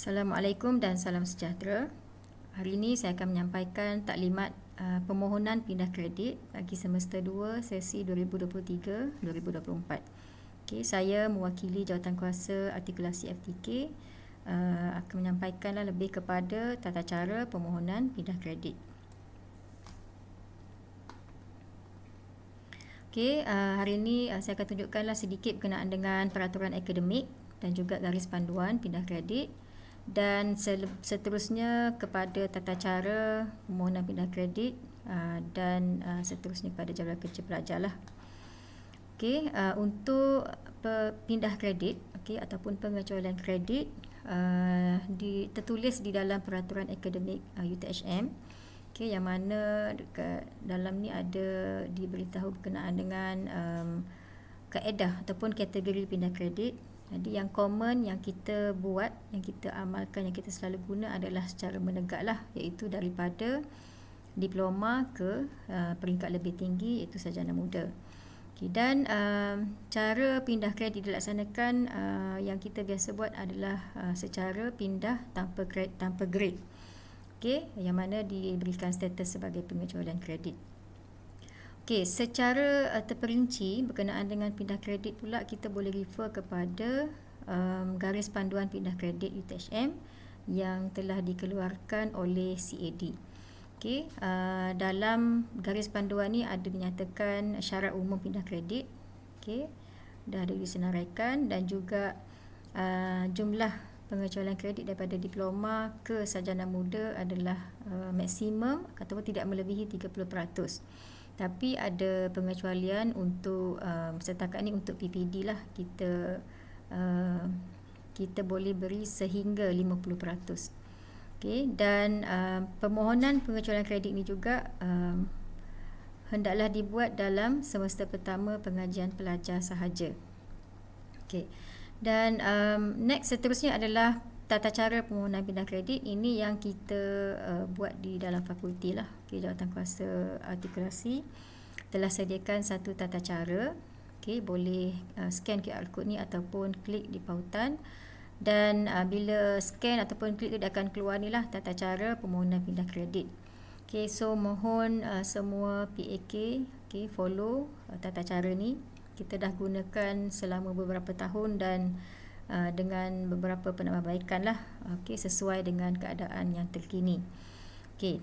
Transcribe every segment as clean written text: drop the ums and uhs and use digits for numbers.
Assalamualaikum dan salam sejahtera. Hari ini saya akan menyampaikan taklimat permohonan pindah kredit bagi semester 2 sesi 2023-2024. Okey, saya mewakili Jawatankuasa Artikulasi FTK akan menyampaikanlah lebih kepada tata cara permohonan pindah kredit. Okey, hari ini saya akan tunjukkanlah sedikit berkenaan dengan peraturan akademik dan juga garis panduan pindah kredit, dan seterusnya kepada tata cara permohonan pindah kredit dan seterusnya kepada jadual kerja pelajar lah. Okey, untuk pindah kredit ataupun pengecualian kredit tertulis di dalam peraturan akademik UTHM, yang mana dekat dalam ni ada diberitahu berkenaan dengan kaedah ataupun kategori pindah kredit. Jadi yang common yang kita buat, yang kita amalkan, yang kita selalu guna adalah secara menegak lah, iaitu daripada diploma ke peringkat lebih tinggi, iaitu sarjana muda. Okay, dan cara pindah kredit dilaksanakan yang kita biasa buat adalah secara pindah tanpa grade. Okay, yang mana diberikan status sebagai pengecualian kredit. Okey, secara terperinci berkenaan dengan pindah kredit pula, kita boleh refer kepada garis panduan pindah kredit UTHM yang telah dikeluarkan oleh CAD. Okey, dalam garis panduan ni ada dinyatakan syarat umum pindah kredit. Okey, dah ada disenaraikan, dan juga jumlah pengecualian kredit daripada diploma ke sarjana muda adalah maksimum ataupun tidak melebihi 30%. Tapi ada pengecualian untuk setakat ni untuk PPD lah, kita boleh beri sehingga 50%. Okey, dan permohonan pengecualian kredit ni juga hendaklah dibuat dalam semester pertama pengajian pelajar sahaja. Okey, dan next seterusnya adalah tata cara permohonan pindah kredit. Ini yang kita buat di dalam fakulti lah. Okay, Jawatankuasa Artikulasi telah sediakan satu tata cara. Okay, boleh scan QR code ni ataupun klik di pautan, dan bila scan ataupun klik tu dia akan keluar ni lah tata cara permohonan pindah kredit. Okay, so mohon semua PAK follow tata cara ni. Kita dah gunakan selama beberapa tahun dan dengan beberapa penambahbaikan lah, sesuai dengan keadaan yang terkini. Okey,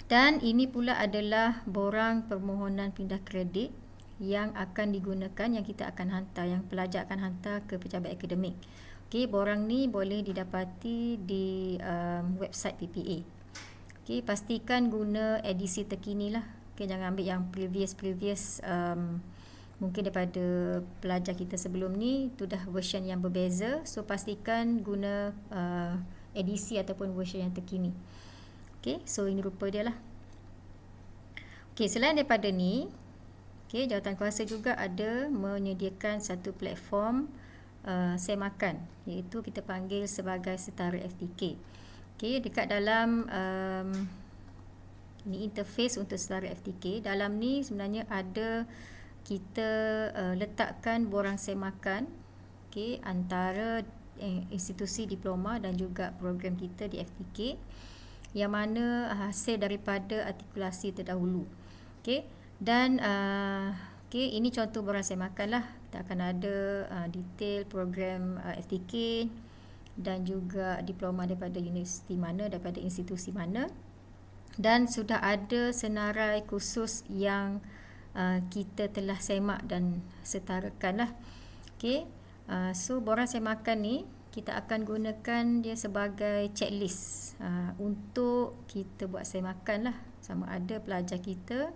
dan ini pula adalah borang permohonan pindah kredit yang akan digunakan, yang kita akan hantar, yang pelajar akan hantar ke pejabat akademik. Okey, borang ni boleh didapati di website PPA. Okey, pastikan guna edisi terkini lah. Okey, jangan ambil yang previous mungkin daripada pelajar kita sebelum ni tu dah version yang berbeza. So pastikan guna edisi ataupun version yang terkini. Okey, so ini rupa dia lah. Okey, selain daripada ni, Jawatankuasa juga ada menyediakan satu platform semakan, iaitu kita panggil sebagai Setara FTK. Okey, dekat dalam ni interface untuk Setara FTK. Dalam ni sebenarnya ada kita letakkan borang semakan antara institusi diploma dan juga program kita di FTK, yang mana hasil daripada artikulasi terdahulu. Dan ini contoh borang semakan lah. Kita akan ada detail program FTK dan juga diploma daripada universiti mana, daripada institusi mana, dan sudah ada senarai khusus yang kita telah semak dan setarakan lah. So borang semakan ni kita akan gunakan dia sebagai checklist untuk kita buat semakan lah, sama ada pelajar kita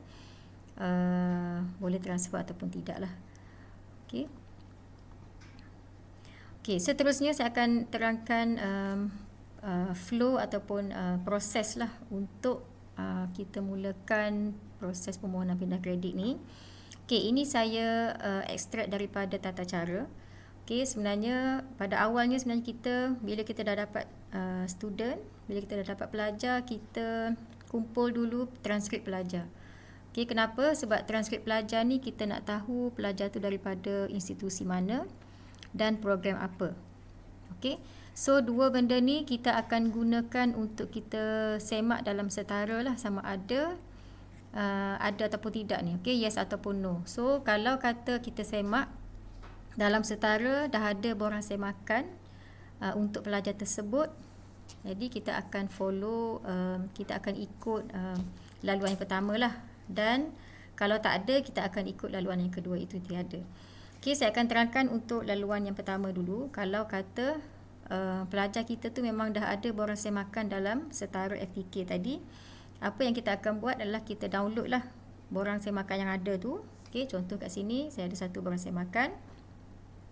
boleh transfer ataupun tidak lah. Seterusnya saya akan terangkan flow ataupun proses lah untuk kita mulakan proses permohonan pindah kredit ni. Ini saya ekstrak daripada tata cara. Sebenarnya pada awalnya kita bila kita dah dapat student, bila kita dah dapat pelajar, kita kumpul dulu transkrip pelajar. Kenapa? Sebab transkrip pelajar ni kita nak tahu pelajar tu daripada institusi mana dan program apa. So dua benda ni kita akan gunakan untuk kita semak dalam setara lah, sama ada ada ataupun tidak ni. Okay, yes ataupun no. So kalau kata kita semak dalam setara dah ada borang semakan untuk pelajar tersebut, jadi kita akan follow, kita akan ikut laluan yang pertama lah. Dan kalau tak ada, kita akan ikut laluan yang kedua, itu tiada. Okay, saya akan terangkan untuk laluan yang pertama dulu. Kalau kata pelajar kita tu memang dah ada borang semakan dalam setara FTK tadi, apa yang kita akan buat adalah kita download lah borang semakan yang ada tu. Okay, contoh kat sini saya ada satu borang semakan.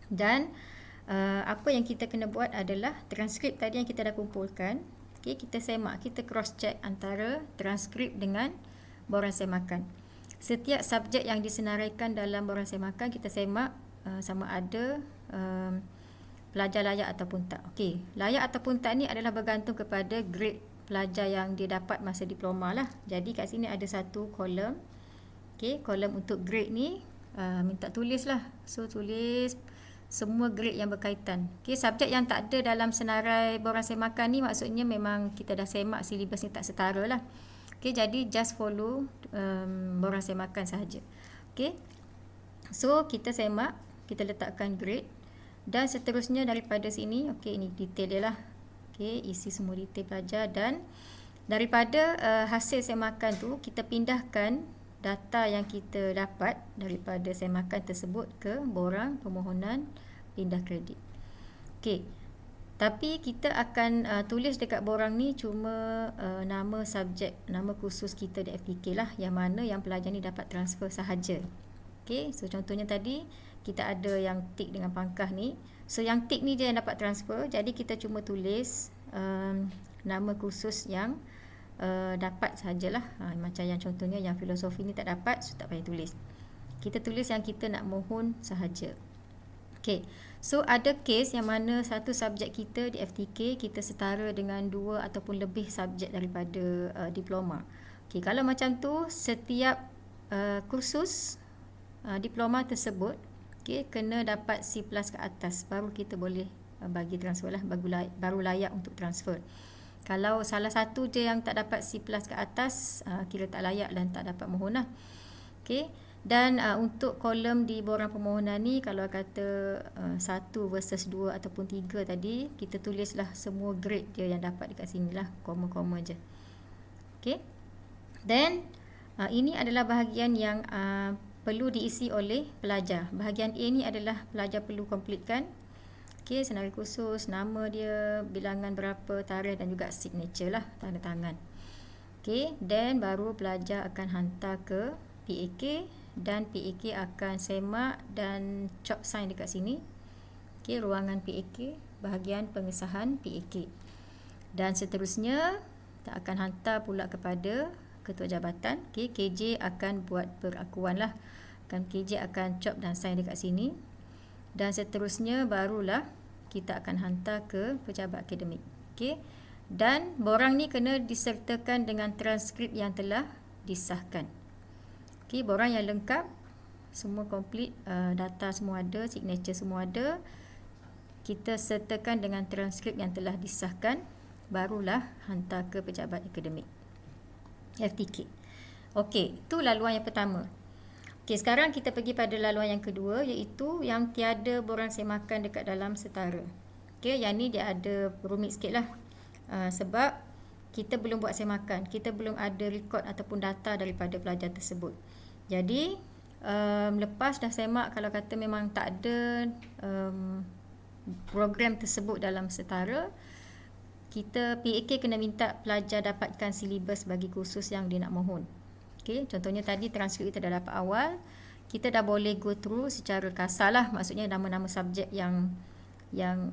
Dan apa yang kita kena buat adalah transkrip tadi yang kita dah kumpulkan. Okay, kita semak, kita cross check antara transkrip dengan borang semakan. Setiap subjek yang disenaraikan dalam borang semakan kita semak sama ada pelajar layak ataupun tak. Okey, layak ataupun tak ni adalah bergantung kepada grade pelajar yang dia dapat masa diploma lah. Jadi kat sini ada satu kolom. Okey, kolom untuk grade ni minta tulis lah. So tulis semua grade yang berkaitan. Okey, subjek yang tak ada dalam senarai borang semakan ni maksudnya memang kita dah semak silibus ni tak setara lah. Okey, jadi just follow borang semakan sahaja. Okey, so kita semak, kita letakkan grade. Dan seterusnya daripada sini, okey, ini detail dia lah. Okey, isi semua detail pelajar. Dan daripada hasil semakan tu, kita pindahkan data yang kita dapat daripada semakan tersebut ke borang permohonan pindah kredit. Okey, tapi kita akan tulis dekat borang ni cuma nama subjek, nama kursus kita di FTK lah, yang mana yang pelajar ni dapat transfer sahaja. Okey, so contohnya tadi kita ada yang tick dengan pangkah ni. So yang tick ni dia yang dapat transfer, jadi kita cuma tulis nama kursus yang dapat sahajalah. Macam yang contohnya yang filosofi ni tak dapat, so tak payah tulis. Kita tulis yang kita nak mohon sahaja. Okey, so ada kes yang mana satu subjek kita di FTK kita setara dengan dua ataupun lebih subjek daripada diploma. Okey, kalau macam tu setiap kursus diploma tersebut, okay, kena dapat C+ ke atas baru kita boleh bagi transfer lah, baru layak untuk transfer. Kalau salah satu je yang tak dapat C+ ke atas, kira tak layak dan tak dapat mohon lah. Okay. Dan untuk kolom di borang permohonan ni, kalau kata 1 versus 2 ataupun 3 tadi, kita tulislah semua grade dia yang dapat dekat sini lah, koma-koma je. Okay. Then ini adalah bahagian yang perlu diisi oleh pelajar. Bahagian A ni adalah pelajar perlu completekan. Okey, senarai khusus, nama dia, bilangan berapa, tarikh dan juga signature lah, tanda tangan. Okey, then baru pelajar akan hantar ke PAK dan PAK akan semak dan chop sign dekat sini. Okey, ruangan PAK, bahagian pengesahan PAK. Dan seterusnya kita akan hantar pula kepada ketua jabatan. Okey, KJ akan buat perakuan lah. KJ akan chop dan sign dekat sini. Dan seterusnya barulah kita akan hantar ke pejabat akademik. Okey. Dan borang ni kena disertakan dengan transkrip yang telah disahkan. Okey, borang yang lengkap, semua komplit, data semua ada, signature semua ada. Kita sertakan dengan transkrip yang telah disahkan, barulah hantar ke pejabat akademik FTK. Okey, itu laluan yang pertama. Okey, sekarang kita pergi pada laluan yang kedua, iaitu yang tiada borang semakan dekat dalam setara. Okey, yang ni dia ada rumit sikit lah. Sebab kita belum buat semakan, kita belum ada rekod ataupun data daripada pelajar tersebut. Jadi, lepas dah semak, kalau kata memang tak ada program tersebut dalam setara, kita PAK kena minta pelajar dapatkan silibus bagi kursus yang dia nak mohon. Okay, contohnya tadi transkrip kita dah dapat awal, kita dah boleh go through secara kasar lah, maksudnya nama-nama subjek yang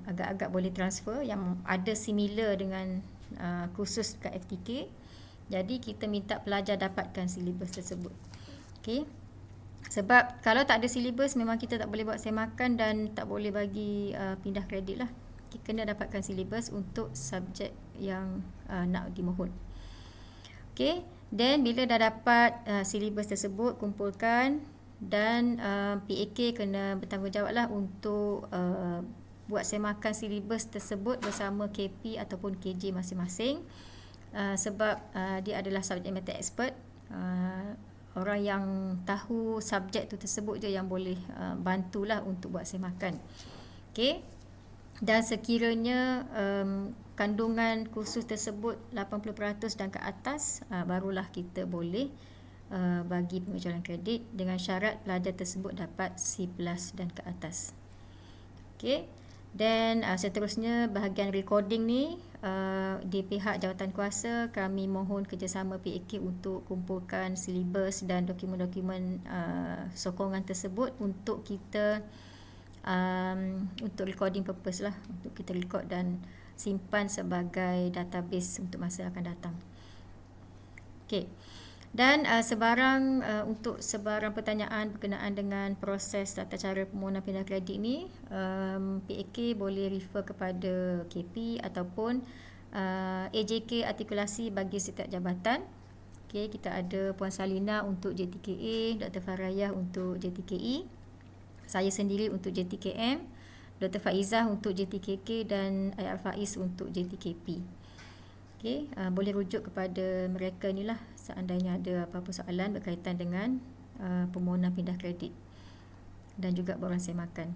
agak-agak boleh transfer, yang ada similar dengan kursus kat FTK. Jadi kita minta pelajar dapatkan silibus tersebut. Okay. Sebab kalau tak ada silibus, memang kita tak boleh buat semakan dan tak boleh bagi pindah kredit lah. Kita kena dapatkan silibus untuk subjek yang nak dimohon. Okay. Then bila dah dapat silibus tersebut, kumpulkan, dan PAK kena bertanggungjawab lah untuk buat semakan silibus tersebut bersama KP ataupun KJ masing-masing. Sebab dia adalah subject matter expert, orang yang tahu subjek tu tersebut je yang boleh bantulah untuk buat semakan. Okey. Dan sekiranya kandungan kursus tersebut 80% dan ke atas, barulah kita boleh bagi pengecualian kredit dengan syarat pelajar tersebut dapat C+ dan ke atas. Okey. Dan seterusnya bahagian recording ni, di pihak jawatan kuasa kami mohon kerjasama PAK untuk kumpulkan silibus dan dokumen-dokumen sokongan tersebut untuk kita untuk recording purpose lah, untuk kita record dan simpan sebagai database untuk masa akan datang. Okey. Dan untuk sebarang pertanyaan berkenaan dengan proses tata cara permohonan pindah kredit ni, PAK boleh refer kepada KP ataupun AJK artikulasi bagi setiap jabatan. Okay, kita ada Puan Salina untuk JTKA, Dr. Farayah untuk JTKE, saya sendiri untuk JTKM, Dr. Faizah untuk JTKK dan Ayat Faiz untuk JTKP. Okay, boleh rujuk kepada mereka ni lah seandainya ada apa-apa soalan berkaitan dengan permohonan pindah kredit dan juga borang semakan.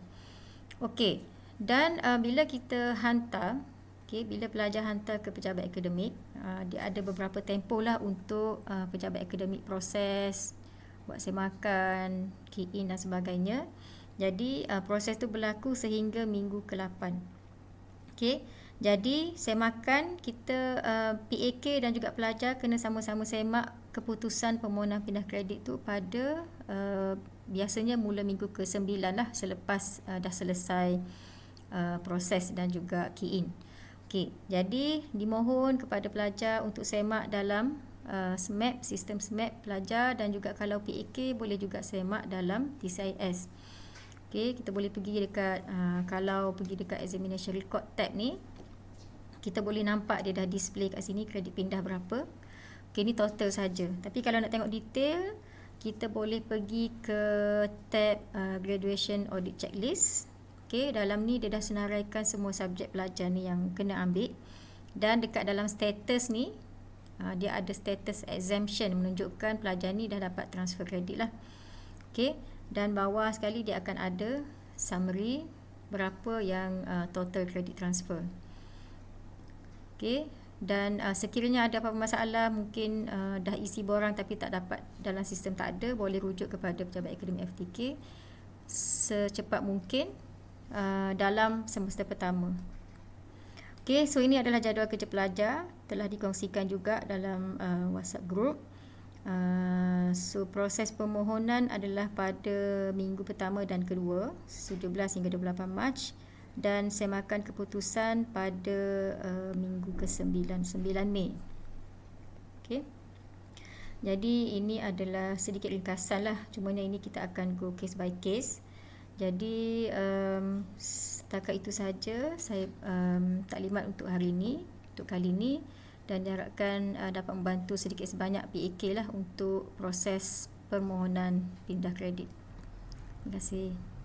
Okey, dan bila kita hantar, bila pelajar hantar ke pejabat akademik, dia ada beberapa tempoh lah untuk pejabat akademik proses, buat semakan, key in dan sebagainya. Jadi proses tu berlaku sehingga minggu ke-8. Okey. Jadi semakan kita PAK dan juga pelajar kena sama-sama semak keputusan permohonan pindah kredit tu pada biasanya mula minggu ke-9 lah, selepas dah selesai proses dan juga key in. Okey, jadi dimohon kepada pelajar untuk semak dalam SMAP, sistem SMAP pelajar, dan juga kalau PAK boleh juga semak dalam TCIS. Okey, kita boleh pergi dekat kalau pergi dekat examination record tab ni, kita boleh nampak dia dah display kat sini kredit pindah berapa. Okey, ni total saja. Tapi kalau nak tengok detail, kita boleh pergi ke tab graduation audit checklist. Okey, dalam ni dia dah senaraikan semua subjek pelajar ni yang kena ambil. Dan dekat dalam status ni, dia ada status exemption menunjukkan pelajar ni dah dapat transfer kredit lah. Okey, dan bawah sekali dia akan ada summary berapa yang total kredit transfer. Okey, dan sekiranya ada apa-apa masalah, mungkin dah isi borang tapi tak dapat dalam sistem tak ada, boleh rujuk kepada pejabat akademik FTK secepat mungkin dalam semester pertama. Okey, so ini adalah jadual kerja pelajar, telah dikongsikan juga dalam WhatsApp group. So proses permohonan adalah pada minggu pertama dan kedua, 17 hingga 28 Mac, dan semakan keputusan pada minggu ke-9, 9 Mei. Okey. Jadi ini adalah sedikit ringkasan lah, cumanya ini kita akan go case by case. Jadi setakat itu saja saya taklimat untuk hari ini, untuk kali ini, dan diharapkan dapat membantu sedikit sebanyak PAK lah untuk proses permohonan pindah kredit. Terima kasih.